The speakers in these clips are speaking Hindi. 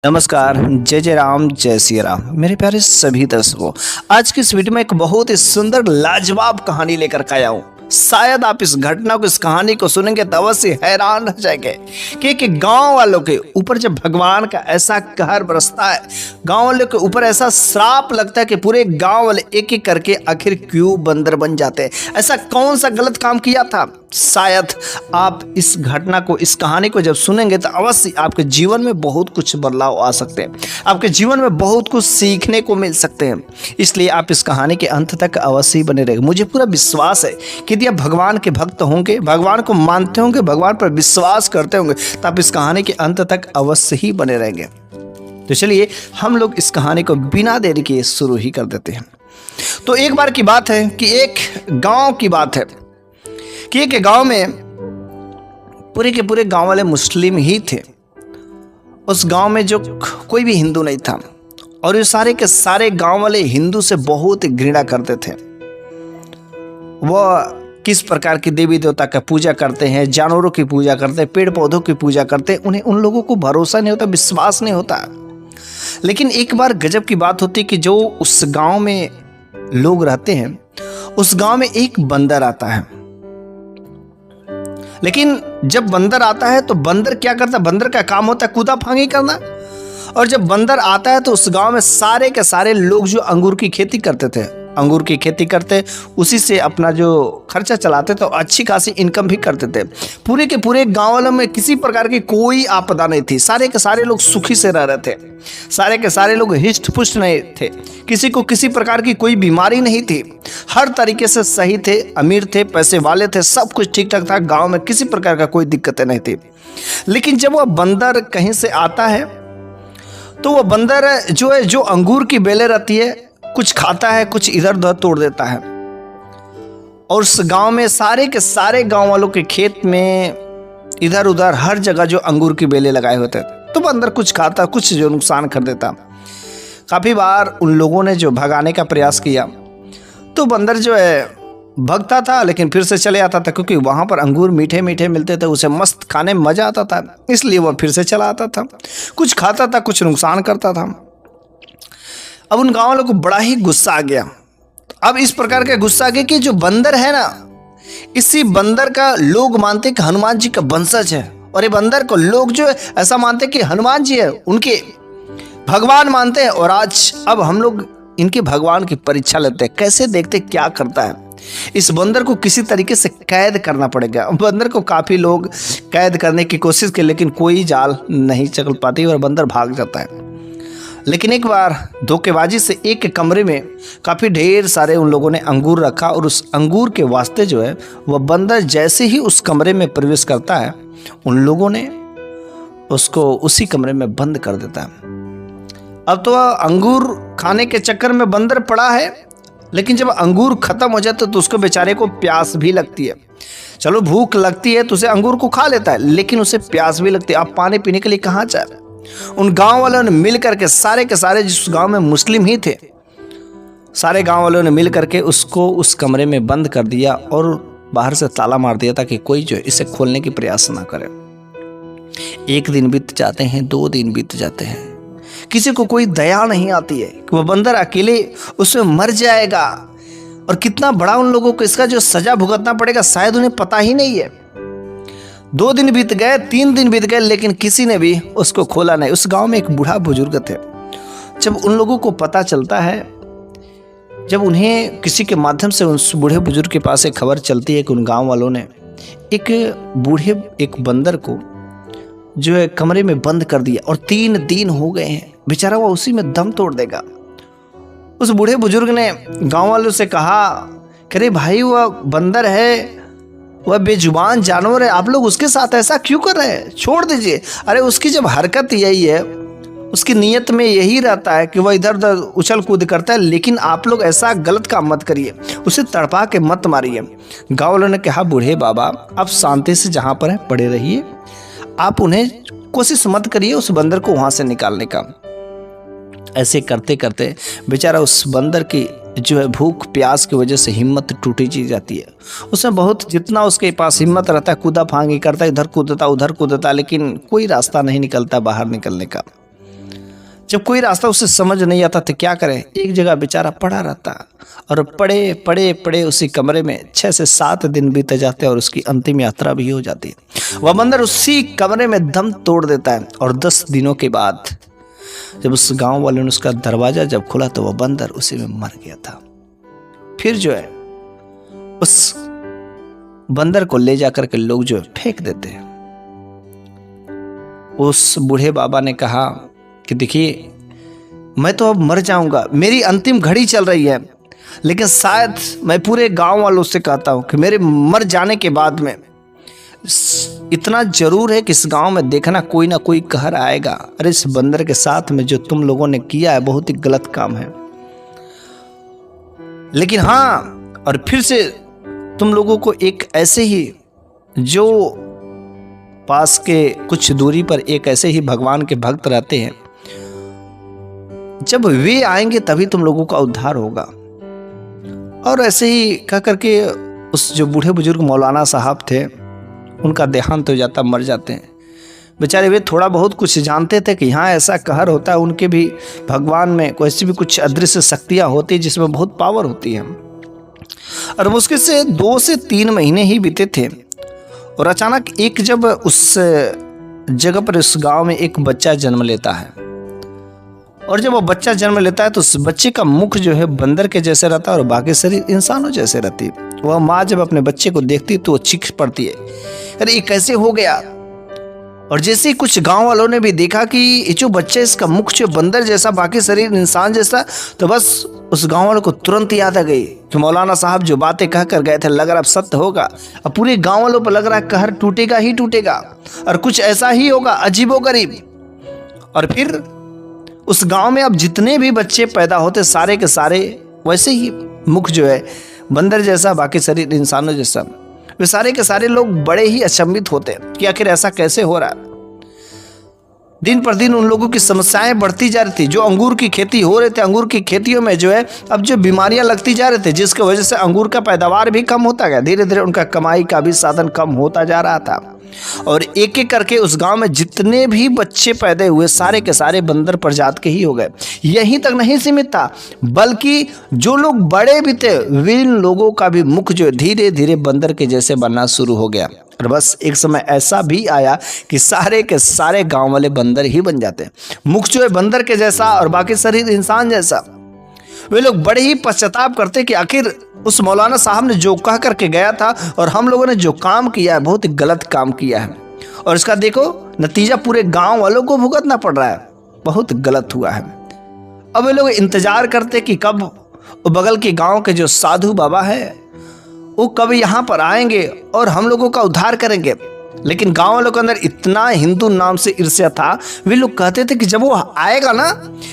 नमस्कार। जय जय राम, जय सिया राम। मेरे प्यारे सभी दर्शकों, आज की इस वीडियो में एक बहुत ही सुंदर लाजवाब कहानी लेकर के आया हूँ। शायद आप इस घटना को, इस कहानी को सुनेंगे तो अवश्य हैरान रह जाएंगे कि एक गांव वालों के ऊपर जब भगवान का ऐसा कहर बरसता है, गांव वालों के ऊपर ऐसा श्राप लगता है कि पूरे गांव वाले एक एक करके आखिर क्यों बंदर बन जाते हैं। ऐसा कौन सा गलत काम किया था? शायद आप इस घटना को, इस कहानी को जब सुनेंगे तो अवश्य आपके जीवन में बहुत कुछ बदलाव आ सकते हैं, आपके जीवन में बहुत कुछ सीखने को मिल सकते हैं। इसलिए आप इस कहानी के अंत तक अवश्य बने रहेंगे। मुझे पूरा विश्वास है कि यदि आप भगवान के भक्त होंगे, भगवान को मानते होंगे, भगवान पर विश्वास करते होंगे तो आप इस कहानी के अंत तक अवश्य ही बने रहेंगे। तो चलिए हम लोग इस कहानी को बिना देरी के शुरू ही कर देते हैं। तो एक बार की बात है कि एक गांव की बात है कि एक गांव में पूरे के पूरे गांव वाले मुस्लिम ही थे। उस गांव में जो कोई भी हिंदू नहीं था और ये सारे के सारे गांव वाले हिंदू से बहुत घृणा करते थे। वह किस प्रकार की देवी देवता का पूजा करते हैं, जानवरों की पूजा करते हैं, पेड़ पौधों की पूजा करते हैं, उन्हें उन लोगों को भरोसा नहीं होता, विश्वास नहीं होता। लेकिन एक बार गजब की बात होती कि जो उस गांव में लोग रहते हैं, उस गांव में एक बंदर आता है। लेकिन जब बंदर आता है तो बंदर क्या करता है? बंदर का काम होता है कूदा फांगी करना। और जब बंदर आता है तो उस गांव में सारे के सारे लोग जो अंगूर की खेती करते थे, अंगूर की खेती करते, उसी से अपना जो खर्चा चलाते थे, अच्छी खासी इनकम भी करते थे। पूरे के पूरे गांव वालों में किसी प्रकार की कोई आपदा नहीं थी। सारे के सारे लोग सुखी से रह रहे थे, सारे के सारे लोग हिष्ट पुष्ट नहीं थे, किसी को किसी प्रकार की कोई बीमारी नहीं थी, हर तरीके से सही थे, अमीर थे, पैसे वाले थे, सब कुछ ठीक ठाक था। गांव में किसी प्रकार का कोई दिक्कतें नहीं थी। लेकिन जब वह बंदर कहीं से आता है तो वह बंदर जो है, जो अंगूर की बेलें रहती है, कुछ खाता है, कुछ इधर उधर तोड़ देता है। और उस गांव में सारे के सारे गांव वालों के खेत में इधर उधर हर जगह जो अंगूर की बेलें लगाए होते थे, तो बंदर कुछ खाता, कुछ जो नुकसान कर देता। काफी बार उन लोगों ने जो भगाने का प्रयास किया तो बंदर जो है भगता था, लेकिन फिर से चले आता था, क्योंकि वहां पर अंगूर मीठे मीठे मिलते थे, उसे मस्त खाने में मजा आता था, इसलिए वह फिर से चला आता था। कुछ खाता था, कुछ नुकसान करता था। अब उन गाँव वालों को बड़ा ही गुस्सा आ गया। अब इस प्रकार का गुस्सा आ गया कि जो बंदर है ना, इसी बंदर का लोग मानते कि हनुमान जी का वंशज है, और ये बंदर को लोग जो है ऐसा मानते कि हनुमान जी है, उनके भगवान मानते हैं। और आज अब हम लोग इनके भगवान की परीक्षा लेते हैं, कैसे देखते क्या करता है। इस बंदर को किसी तरीके से कैद करना पड़ेगा। बंदर को काफी लोग कैद करने की कोशिश की, लेकिन कोई जाल नहीं चल पाती और बंदर भाग जाता है। लेकिन एक बार धोखेबाजी से एक कमरे में काफी ढेर सारे उन लोगों ने अंगूर रखा, और उस अंगूर के वास्ते जो है वह बंदर जैसे ही उस कमरे में प्रवेश करता है, उन लोगों ने उसको उसी कमरे में बंद कर देता है। अब तो अंगूर खाने के चक्कर में बंदर पड़ा है, लेकिन जब अंगूर खत्म हो जाता तो उसको बेचारे को प्यास भी लगती है। चलो भूख लगती है तो उसे अंगूर को खा लेता है, लेकिन उसे प्यास भी लगती है। अब पानी पीने के लिए कहाँ जाए? उन गांव वालों ने मिल करके, सारे के सारे जिस गांव में मुस्लिम ही थे, सारे गांव वालों ने मिल करके उसको उस कमरे में बंद कर दिया और बाहर से ताला मार दिया ताकि कोई जो इसे खोलने की प्रयास ना करे। एक दिन बीत जाते हैं, 2 दिन बीत जाते हैं, किसी को कोई दया नहीं आती है कि वह बंदर अकेले उसमें मर जाएगा, और कितना बड़ा उन लोगों को इसका जो सजा भुगतना पड़ेगा शायद उन्हें पता ही नहीं है। 2 दिन बीत गए, 3 दिन बीत गए, लेकिन किसी ने भी उसको खोला नहीं। उस गांव में एक बूढ़ा बुजुर्ग थे। जब उन लोगों को पता चलता है, जब उन्हें किसी के माध्यम से उस बूढ़े बुजुर्ग के पास एक खबर चलती है कि उन गांव वालों ने एक बंदर को जो है कमरे में बंद कर दिया, और 3 दिन हो गए हैं, बेचारा वो उसी में दम तोड़ देगा। उस बूढ़े बुजुर्ग ने गांव वालों से कहा, अरे भाई वह बंदर है, वह बेजुबान जानवर है, आप लोग उसके साथ ऐसा क्यों कर रहे हैं? छोड़ दीजिए। अरे उसकी जब हरकत यही है, उसकी नीयत में यही रहता है कि वह इधर उधर उछल कूद करता है, लेकिन आप लोग ऐसा गलत काम मत करिए, उसे तड़पा के मत मारिए। गाँव वालों ने कहा, बूढ़े बाबा आप शांति से जहाँ पर है पड़े रहिए, आप उन्हें कोशिश मत करिए उस बंदर को वहाँ से निकालने का। ऐसे करते करते बेचारा उस बंदर की जो है भूख प्यास की वजह से हिम्मत टूटी सी जाती है। उसमें बहुत जितना उसके पास हिम्मत रहता है कूदा फांगी करता है, इधर कूदता उधर कूदता, लेकिन कोई रास्ता नहीं निकलता बाहर निकलने का। जब कोई रास्ता उसे समझ नहीं आता तो क्या करे, एक जगह बेचारा पड़ा रहता और पड़े पड़े पड़े उसी कमरे में 6 से 7 दिन बीते जाते और उसकी अंतिम यात्रा भी हो जाती है। वह बंदर उसी कमरे में दम तोड़ देता है और 10 दिनों के बाद जब उस गांव वाले ने उसका दरवाजा जब खोला तो वह बंदर उसी में मर गया था। फिर जो है उस बंदर को ले जाकर के लोग जो है फेंक देते हैं। उस बूढ़े बाबा ने कहा कि देखिए मैं तो अब मर जाऊंगा, मेरी अंतिम घड़ी चल रही है, लेकिन शायद मैं पूरे गांव वालों से कहता हूं कि मेरे मर जाने के बाद में इतना जरूर है कि इस गांव में देखना कोई ना कोई कहर आएगा, अरे इस बंदर के साथ में जो तुम लोगों ने किया है बहुत ही गलत काम है। लेकिन हाँ, और फिर से तुम लोगों को एक ऐसे ही जो पास के कुछ दूरी पर एक ऐसे ही भगवान के भक्त रहते हैं, जब वे आएंगे तभी तुम लोगों का उद्धार होगा। और ऐसे ही कह करके उस जो बूढ़े बुजुर्ग मौलाना साहब थे उनका देहांत हो जाता, मर जाते हैं। बेचारे वे थोड़ा बहुत कुछ जानते थे कि यहाँ ऐसा कहर होता है, उनके भी भगवान में ऐसी भी कुछ अदृश्य शक्तियाँ होती है जिसमें बहुत पावर होती है। और मुश्किल से 2 से 3 महीने ही बीते थे और अचानक एक जब उस जगह पर उस गांव में एक बच्चा जन्म लेता है और जब वो बच्चा जन्म लेता है तो उस बच्चे का मुख जो है बंदर के जैसे रहता है और बाकी शरीर इंसानों जैसे रहती है। वह माँ जब अपने बच्चे को देखती तो वो चीख पड़ती है, अरे ये कैसे हो गया। और जैसे ही कुछ गांव वालों ने भी देखा कि ये जो बच्चा इसका मुख जो बंदर जैसा बाकी शरीर इंसान जैसा, तो बस उस गांव वालों को तुरंत याद आ गई कि मौलाना साहब जो बातें कह कर गए थे लग रहा अब सत्य होगा। अब पूरे गांव वालों पर लग रहा है कहर टूटेगा ही टूटेगा और कुछ ऐसा ही होगा अजीबोगरीब। और फिर उस गांव में अब जितने भी बच्चे पैदा होते सारे के सारे वैसे ही मुख जो है बंदर जैसा बाकी शरीर इंसानों जैसा, वे सारे के सारे लोग बड़े ही अचंभित होते हैं कि आखिर ऐसा कैसे हो रहा है। दिन पर दिन उन लोगों की समस्याएं बढ़ती जा रही थी। जो अंगूर की खेती हो रहे थे, अंगूर की खेतियों में जो है अब जो बीमारियां लगती जा रही थी, जिसकी वजह से अंगूर का पैदावार भी कम होता गया। धीरे धीरे उनका कमाई का भी साधन कम होता जा रहा था और एक एक करके उस गांव में जितने भी बच्चे पैदा हुए सारे के सारे बंदर प्रजात के ही हो गए। यहीं तक नहीं सीमित था, बल्कि जो लोग बड़े भी थे विन लोगों का भी मुख जो धीरे धीरे बंदर के जैसे बनना शुरू हो गया। और बस एक समय ऐसा भी आया कि सारे के सारे गांव वाले बंदर ही बन जाते, मुख जो है बंदर के जैसा और बाकी शरीर इंसान जैसा। वे लोग बड़े ही पश्चाताप करते कि आखिर उस मौलाना साहब ने जो कह करके गया था और हम लोगों ने जो काम किया है बहुत ही गलत काम किया है और इसका देखो नतीजा पूरे गांव वालों को भुगतना पड़ रहा है, बहुत गलत हुआ है। अब वे लोग इंतजार करते कि कब बगल के गांव के जो साधु बाबा है वो कब यहाँ पर आएंगे और हम लोगों का उद्धार करेंगे। लेकिन गांव वालों के अंदर इतना हिंदू नाम से ईर्ष्या था, वे लोग कहते थे कि जब वो आएगा ना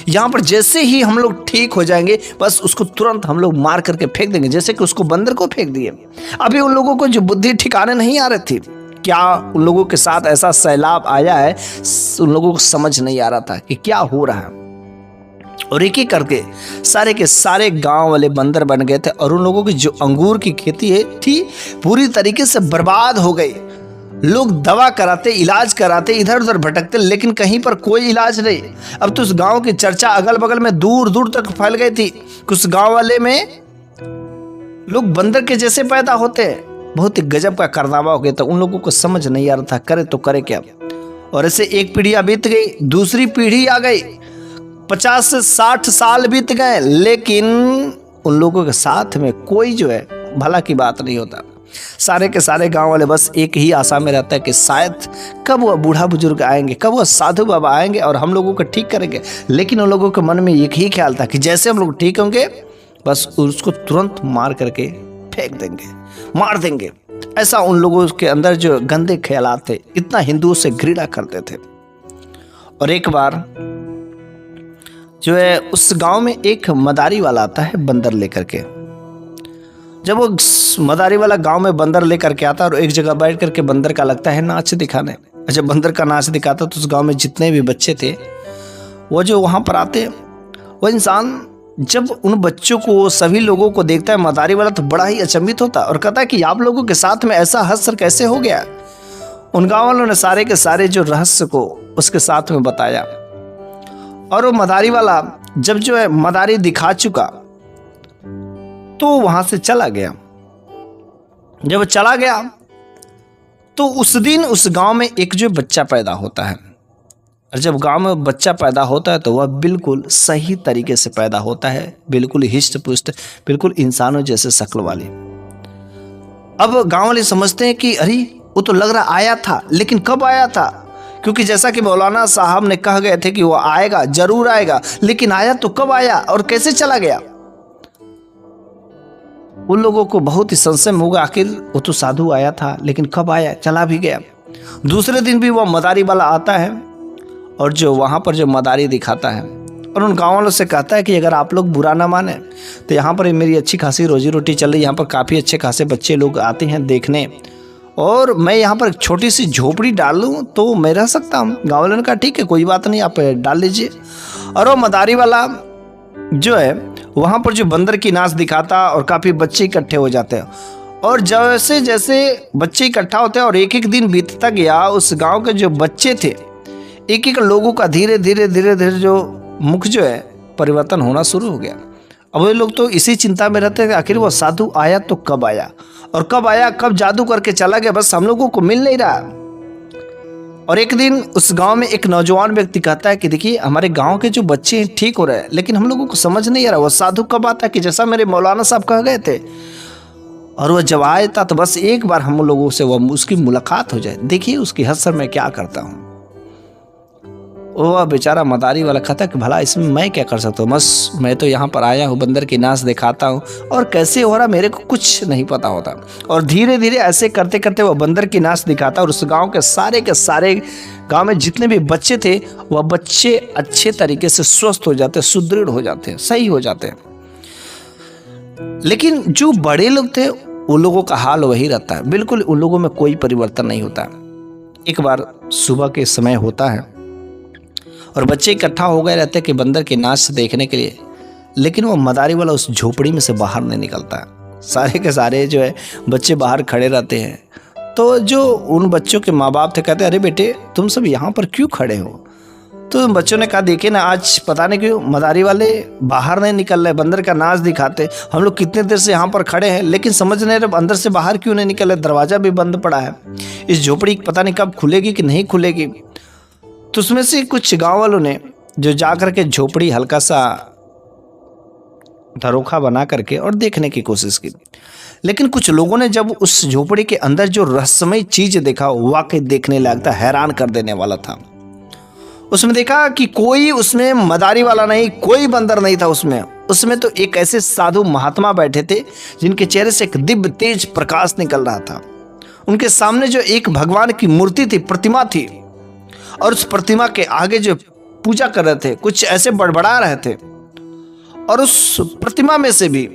यहाँ पर जैसे ही हम लोग ठीक हो जाएंगे बस उसको तुरंत हम लोग मार करके फेंक देंगे, जैसे कि उसको बंदर को फेंक दिए। अभी उन लोगों को जो बुद्धि ठिकाने नहीं आ रही थी, क्या उन लोगों के साथ ऐसा सैलाब आया है उन लोगों को समझ नहीं आ रहा था कि क्या हो रहा है। और एक एक करके सारे के सारे गांव वाले बंदर बन गए थे और उन लोगों की जो अंगूर की खेती थी पूरी तरीके से बर्बाद हो गई। लोग दवा कराते, इलाज कराते, इधर उधर भटकते, लेकिन कहीं पर कोई इलाज नहीं। अब तो उस गांव की चर्चा अगल बगल में दूर दूर तक फैल गई थी। कुछ गांव वाले में लोग बंदर के जैसे पैदा होते हैं, बहुत ही गजब का कारनामा हो गया था। उन लोगों को समझ नहीं आ रहा था करे तो करे क्या। और ऐसे एक पीढ़ियां बीत गई, दूसरी पीढ़ी आ गई, 50 से 60 साल बीत गए, लेकिन उन लोगों के साथ में कोई जो है भला की बात नहीं होता। सारे के सारे गांव वाले बस एक ही आशा में रहता है कि शायद कब वह बूढ़ा बुजुर्ग आएंगे, कब वह साधु बाबा आएंगे और हम लोगों को ठीक करेंगे। लेकिन उन लोगों के मन में एक ही ख्याल था कि जैसे हम लोग ठीक होंगे बस उसको तुरंत मार करके फेंक देंगे, मार देंगे। ऐसा उन लोगों के अंदर जो गंदे ख्यालात थे, इतना हिंदुओं से घृणा करते थे। और एक बार जो है उस गांव में एक मदारी वाला आता है बंदर लेकर के। जब वो मदारी वाला गांव में बंदर लेकर के आता है और एक जगह बैठ करके बंदर का लगता है नाच दिखाने। जब बंदर का नाच दिखाता तो उस गांव में जितने भी बच्चे थे वो जो वहां पर आते, वो इंसान जब उन बच्चों को सभी लोगों को देखता है मदारी वाला तो बड़ा ही अचंभित होता है और कहता है कि आप लोगों के साथ में ऐसा हश्र कैसे हो गया। उन गाँव वालों ने सारे के सारे जो रहस्य को उसके साथ में बताया और वो मदारी वाला जब जो है मदारी दिखा चुका तो वहां से चला गया। जब चला गया तो उस दिन उस गांव में एक जो बच्चा पैदा होता है, और जब गांव में बच्चा पैदा होता है तो वह बिल्कुल सही तरीके से पैदा होता है, बिल्कुल हिष्ट पुष्ट, बिल्कुल इंसानों जैसे शक्ल वाली। अब गांव वाले समझते हैं कि अरे वो तो लग रहा आया था, लेकिन कब आया था? क्योंकि जैसा कि मौलाना साहब ने कह गए थे कि वो आएगा, जरूर आएगा, लेकिन आया तो कब आया और कैसे चला गया? उन लोगों को बहुत ही संशय होगा, आखिर वो तो साधु आया था लेकिन कब आया, चला भी गया। दूसरे दिन भी वो मदारी वाला आता है और जो वहाँ पर जो मदारी दिखाता है और उन गाँव वालों से कहता है कि अगर आप लोग बुरा ना माने तो यहाँ पर मेरी अच्छी खासी रोजी रोटी चल रही है, यहाँ पर काफ़ी अच्छे खासे बच्चे लोग आते हैं देखने, और मैं यहाँ पर एक छोटी सी झोपड़ी डाल लूँ तो मैं रह सकता हूँ। गाँव वालों ने कहा ठीक है, कोई बात नहीं, आप डाल लीजिए। और वो मदारी वाला जो है वहाँ पर जो बंदर की नाच दिखाता और काफ़ी बच्चे इकट्ठे हो जाते हैं, और जैसे जैसे बच्चे इकट्ठा होते हैं और एक एक दिन बीतता गया, उस गांव के जो बच्चे थे एक एक लोगों का धीरे धीरे जो मुख जो है परिवर्तन होना शुरू हो गया। अब वे लोग तो इसी चिंता में रहते हैं कि आखिर वो साधु आया तो कब आया, और कब आया, कब जादू करके चला गया, बस हम लोगों को मिल नहीं रहा। और एक दिन उस गांव में एक नौजवान व्यक्ति कहता है कि देखिए हमारे गांव के जो बच्चे हैं ठीक हो रहे हैं, लेकिन हम लोगों को समझ नहीं आ रहा वो साधु कब आता है, कि जैसा मेरे मौलाना साहब कह गए थे, और वह जब आया था तो बस एक बार हम लोगों से वो उसकी मुलाकात हो जाए, देखिए उसकी हसर मैं क्या करता हूँ। वह बेचारा मदारी वाला कहता कि भला इसमें मैं क्या कर सकता हूँ, बस मैं तो यहाँ पर आया हूँ, बंदर की नाच दिखाता हूँ, और कैसे हो रहा मेरे को कुछ नहीं पता होता। और धीरे धीरे ऐसे करते करते वह बंदर की नाच दिखाता, और उस गांव के सारे गांव में जितने भी बच्चे थे वह बच्चे अच्छे तरीके से स्वस्थ हो जाते, सुदृढ़ हो जाते, सही हो जाते। लेकिन जो बड़े लोग थे उन लोगों का हाल वही रहता है, बिल्कुल उन लोगों में कोई परिवर्तन नहीं होता। एक बार सुबह के समय होता है और बच्चे इकट्ठा हो गए रहते कि बंदर के नाच देखने के लिए, लेकिन वो मदारी वाला उस झोपड़ी में से बाहर नहीं निकलता है। सारे के सारे जो है बच्चे बाहर खड़े रहते हैं। तो जो उन बच्चों के माँ बाप थे कहते अरे बेटे तुम सब यहाँ पर क्यों खड़े हो? तो बच्चों ने कहा देखिए ना, आज पता नहीं क्यों मदारी वाले बाहर नहीं निकल रहे, बंदर का नाच दिखाते, हम लोग कितने देर से यहाँ पर खड़े हैं लेकिन समझ नहीं रहे अंदर से बाहर क्यों नहीं निकल रहे, दरवाज़ा भी बंद पड़ा है, इस झोपड़ी पता नहीं कब खुलेगी कि नहीं खुलेगी। तो उसमें से कुछ गांव वालों ने जो जाकर के झोपड़ी हल्का सा धरोखा बना करके और देखने की कोशिश की, लेकिन कुछ लोगों ने जब उस झोपड़ी के अंदर जो रहस्यमय चीज देखा वाकई देखने लायक था, हैरान कर देने वाला था। उसमें देखा कि कोई उसमें मदारी वाला नहीं, कोई बंदर नहीं था उसमें तो एक ऐसे साधु महात्मा बैठे थे जिनके चेहरे से एक दिव्य तेज प्रकाश निकल रहा था। उनके सामने जो एक भगवान की मूर्ति थी, प्रतिमा थी, और उस प्रतिमा के आगे जो पूजा कर रहे थे कुछ ऐसे बड़बड़ा रहे थे, और उस प्रतिमा में से भी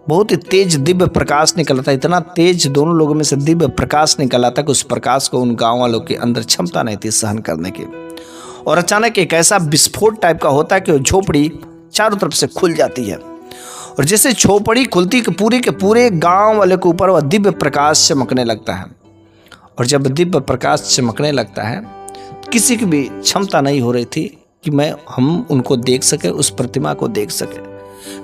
बहुत ही तेज दिव्य प्रकाश निकला था। इतना तेज दोनों लोगों में से दिव्य प्रकाश निकला था कि उस प्रकाश को उन गांव वालों के अंदर क्षमता नहीं थी सहन करने की। और अचानक एक ऐसा विस्फोट टाइप का होता है कि वो झोपड़ी चारों तरफ से खुल जाती है, और जैसे झोपड़ी खुलती के पूरे गांव वाले के ऊपर वह दिव्य प्रकाश चमकने लगता है। और जब दिव्य प्रकाश चमकने लगता है, किसी की भी क्षमता नहीं हो रही थी कि हम उनको देख सके, उस प्रतिमा को देख सके।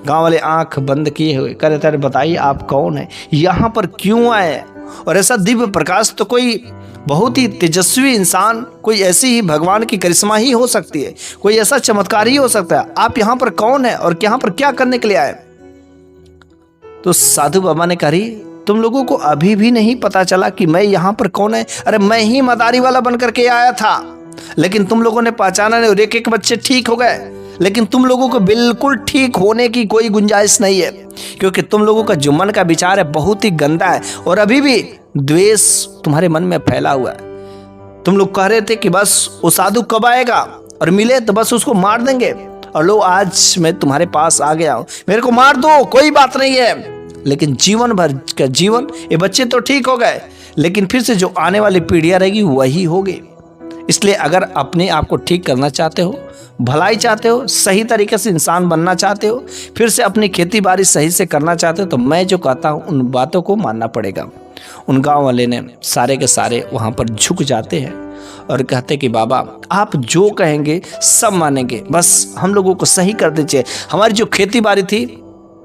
गांव वाले आंख बंद किए हुए कह रहे थे बताइए आप कौन है, यहाँ पर क्यों आए? और ऐसा दिव्य प्रकाश तो कोई बहुत ही तेजस्वी इंसान, कोई ऐसी ही भगवान की करिश्मा ही हो सकती है, कोई ऐसा चमत्कार ही हो सकता है। आप यहाँ पर कौन है और यहाँ पर क्या करने के लिए आए? तो साधु बाबा ने कहा तुम लोगों को अभी भी नहीं पता चला कि मैं यहाँ पर कौन है? अरे मैं ही मदारी वाला बन करके आया था, लेकिन तुम लोगों ने पहचाना नहीं, और एक एक बच्चे ठीक हो गए, लेकिन तुम लोगों को बिल्कुल ठीक होने की कोई गुंजाइश नहीं है, क्योंकि तुम लोगों का जो मन का विचार है बहुत ही गंदा है, और अभी भी द्वेष तुम्हारे मन में फैला हुआ है। तुम लोग कह रहे थे कि बस वो साधु कब आएगा और मिले तो बस उसको मार देंगे, और लो आज मैं तुम्हारे पास आ गया हूं, मेरे को मार दो कोई बात नहीं है। लेकिन जीवन भर का जीवन, ये बच्चे तो ठीक हो गए लेकिन फिर से जो आने वाली पीढ़ियां रहेगी वही होगी। इसलिए अगर अपने आप को ठीक करना चाहते हो, भलाई चाहते हो, सही तरीके से इंसान बनना चाहते हो, फिर से अपनी खेती बाड़ी सही से करना चाहते हो, तो मैं जो कहता हूँ उन बातों को मानना पड़ेगा। उन गांव वाले ने सारे के सारे वहाँ पर झुक जाते हैं और कहते कि बाबा आप जो कहेंगे सब मानेंगे, बस हम लोगों को सही कर दीजिए, हमारी जो खेती बाड़ी थी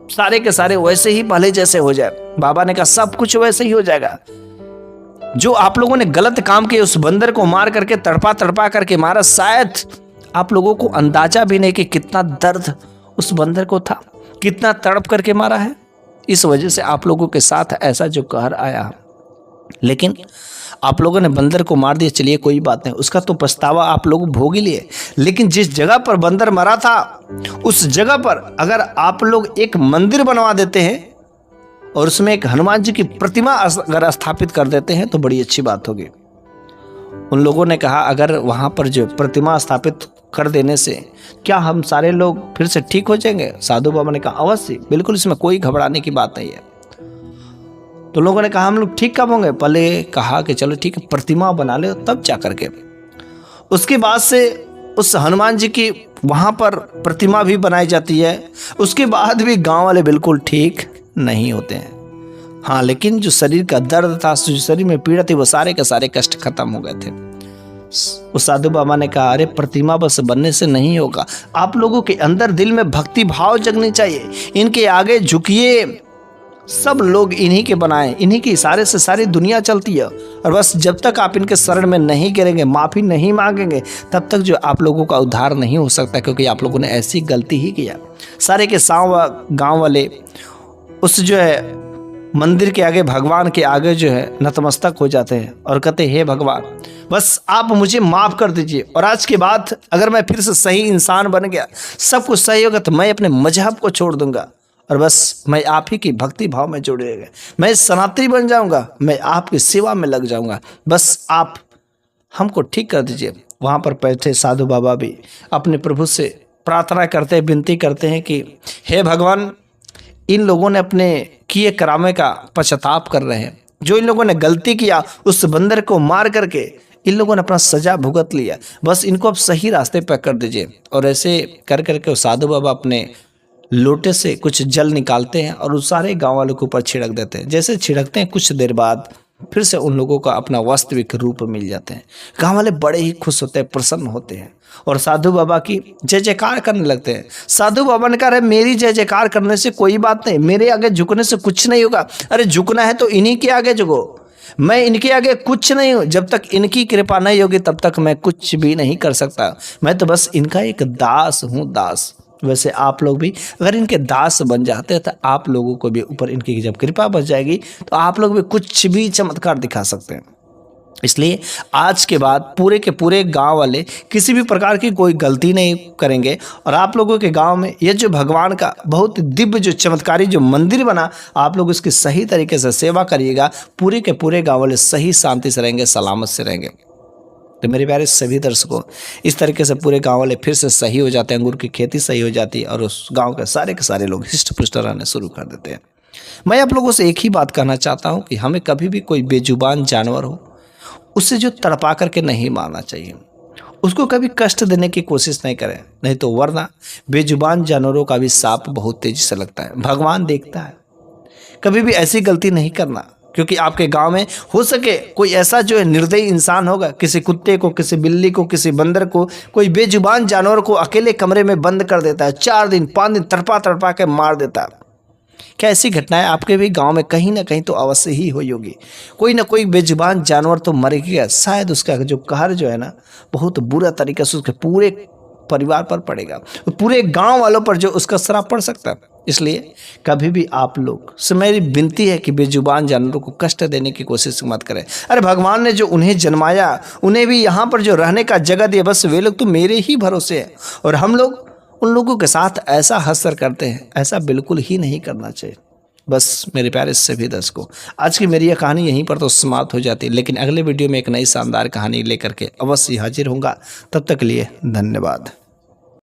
सारे के सारे वैसे ही पहले जैसे हो जाए। बाबा ने कहा सब कुछ वैसे ही हो जाएगा। जो आप लोगों ने गलत काम किए, उस बंदर को मार करके तड़पा तड़पा करके मारा, शायद आप लोगों को अंदाजा भी नहीं कि कितना दर्द उस बंदर को था, कितना तड़प करके मारा है। इस वजह से आप लोगों के साथ ऐसा जो कहर आया, लेकिन आप लोगों ने बंदर को मार दिया, चलिए कोई बात नहीं, उसका तो पछतावा आप लोग भोग ही लिए। लेकिन जिस जगह पर बंदर मरा था उस जगह पर अगर आप लोग एक मंदिर बनवा देते हैं और उसमें एक हनुमान जी की प्रतिमा अगर स्थापित कर देते हैं तो बड़ी अच्छी बात होगी। उन लोगों ने कहा अगर वहां पर जो प्रतिमा स्थापित कर देने से क्या हम सारे लोग फिर से ठीक हो जाएंगे? साधु बाबा ने कहा अवश्य, बिल्कुल, इसमें कोई घबराने की बात नहीं है। तो लोगों ने कहा हम लोग ठीक कब होंगे? पहले कहा कि चलो ठीक है, प्रतिमा बना ले तब जा करके। उसके बाद से उस हनुमान जी की वहां पर प्रतिमा भी बनाई जाती है। उसके बाद भी गांव वाले बिल्कुल ठीक नहीं होते हैं। हाँ, लेकिन जो शरीर का दर्द था, जो शरीर में पीड़ा थी, वो सारे के सारे कष्ट खत्म हो गए थे। उस साधु बाबा ने कहा अरे प्रतिमा बस बनने से नहीं होगा, आप लोगों के अंदर दिल में भक्ति भाव जगनी चाहिए, इनके आगे झुकिए, सब लोग इन्हीं के बनाए, इन्हीं के इशारे से सारी दुनिया चलती है। और बस जब तक आप इनके शरण में नहीं गिरेंगे, माफ़ी नहीं मांगेंगे, तब तक जो आप लोगों का उद्धार नहीं हो सकता, क्योंकि आप लोगों ने ऐसी गलती ही किया। सारे के गाँव वाले उस जो है मंदिर के आगे, भगवान के आगे जो है नतमस्तक हो जाते हैं और कहते हे भगवान बस आप मुझे माफ़ कर दीजिए, और आज के बाद अगर मैं फिर से सही इंसान बन गया, सब कुछ सही होगा, तो मैं अपने मजहब को छोड़ दूंगा और बस मैं आप ही की भक्ति भाव में जुड़ गया, मैं सनातनी बन जाऊंगा, मैं आपकी सेवा में लग जाऊंगा, बस आप हमको ठीक कर दीजिए। वहाँ पर बैठे साधु बाबा भी अपने प्रभु से प्रार्थना करते हैं, विनती करते हैं कि हे भगवान, इन लोगों ने अपने किए करामे का पश्चाताप कर रहे हैं, जो इन लोगों ने गलती किया उस बंदर को मार करके इन लोगों ने अपना सजा भुगत लिया, बस इनको अब सही रास्ते पर कर दीजिए। और ऐसे कर करके साधु बाबा अपने लोटे से कुछ जल निकालते हैं और उस सारे गांव वालों के ऊपर छिड़क देते हैं। जैसे छिड़कते हैं कुछ देर बाद फिर से उन लोगों का अपना वास्तविक रूप मिल जाते हैं। गांव वाले बड़े ही खुश होते हैं, प्रसन्न होते हैं और साधु बाबा की जय जयकार करने लगते हैं। साधु बाबा ने कहा मेरी जय जयकार करने से कोई बात नहीं, मेरे आगे झुकने से कुछ नहीं होगा। अरे झुकना है तो इन्हीं के आगे झुको, मैं इनके आगे कुछ नहीं हूँ। जब तक इनकी कृपा नहीं होगी तब तक मैं कुछ भी नहीं कर सकता, मैं तो बस इनका एक दास हूँ, दास। वैसे आप लोग भी अगर इनके दास बन जाते हैं तो आप लोगों को भी ऊपर इनकी जब कृपा बच जाएगी तो आप लोग भी कुछ भी चमत्कार दिखा सकते हैं। इसलिए आज के बाद पूरे के पूरे गांव वाले किसी भी प्रकार की कोई गलती नहीं करेंगे और आप लोगों के गांव में ये जो भगवान का बहुत दिव्य जो चमत्कारी जो मंदिर बना, आप लोग इसकी सही तरीके से सेवा करिएगा, पूरे के पूरे गांव वाले सही शांति से रहेंगे, सलामत से रहेंगे। तो मेरे प्यारे सभी दर्शकों, इस तरीके से पूरे गांव वाले फिर से सही हो जाते हैं, अंगूर की खेती सही हो जाती है और उस गांव के सारे लोग हिस्ट पुष्ट रहने शुरू कर देते हैं। मैं आप लोगों से एक ही बात कहना चाहता हूं कि हमें कभी भी कोई बेजुबान जानवर हो उससे जो तड़पा करके नहीं मारना चाहिए, उसको कभी कष्ट देने की कोशिश नहीं करें, नहीं तो वरना बेजुबान जानवरों का भी सांप बहुत तेजी से लगता है। भगवान देखता है, कभी भी ऐसी गलती नहीं करना, क्योंकि आपके गांव में हो सके कोई ऐसा जो है निर्दयी इंसान होगा, किसी कुत्ते को, किसी बिल्ली को, किसी बंदर को, कोई बेजुबान जानवर को अकेले कमरे में बंद कर देता है, 4 दिन 5 दिन तड़पा के मार देता है। क्या ऐसी घटनाएं आपके भी गांव में कहीं ना कहीं तो अवश्य ही हुई होगी। कोई ना कोई बेजुबान जानवर तो मर गया, शायद उसका जो कहर जो है ना बहुत बुरा तरीके से उसके पूरे परिवार पर पड़ेगा, पूरे गांव वालों पर जो उसका श्राप पड़ सकता है। इसलिए कभी भी आप लोग से मेरी विनती है कि बेजुबान जानवरों को कष्ट देने की कोशिश मत करें। अरे भगवान ने जो उन्हें जन्माया, उन्हें भी यहाँ पर जो रहने का जगह दिया, बस वे लोग तो मेरे ही भरोसे हैं और हम लोग उन लोगों के साथ ऐसा हसर करते हैं, ऐसा बिल्कुल ही नहीं करना चाहिए। बस मेरे प्यारे सभी दर्शकों, आज की मेरी यह कहानी यहीं पर तो समाप्त हो जाती है, लेकिन अगले वीडियो में एक नई शानदार कहानी लेकर के अवश्य हाजिर होऊंगा। तब तक के लिए धन्यवाद।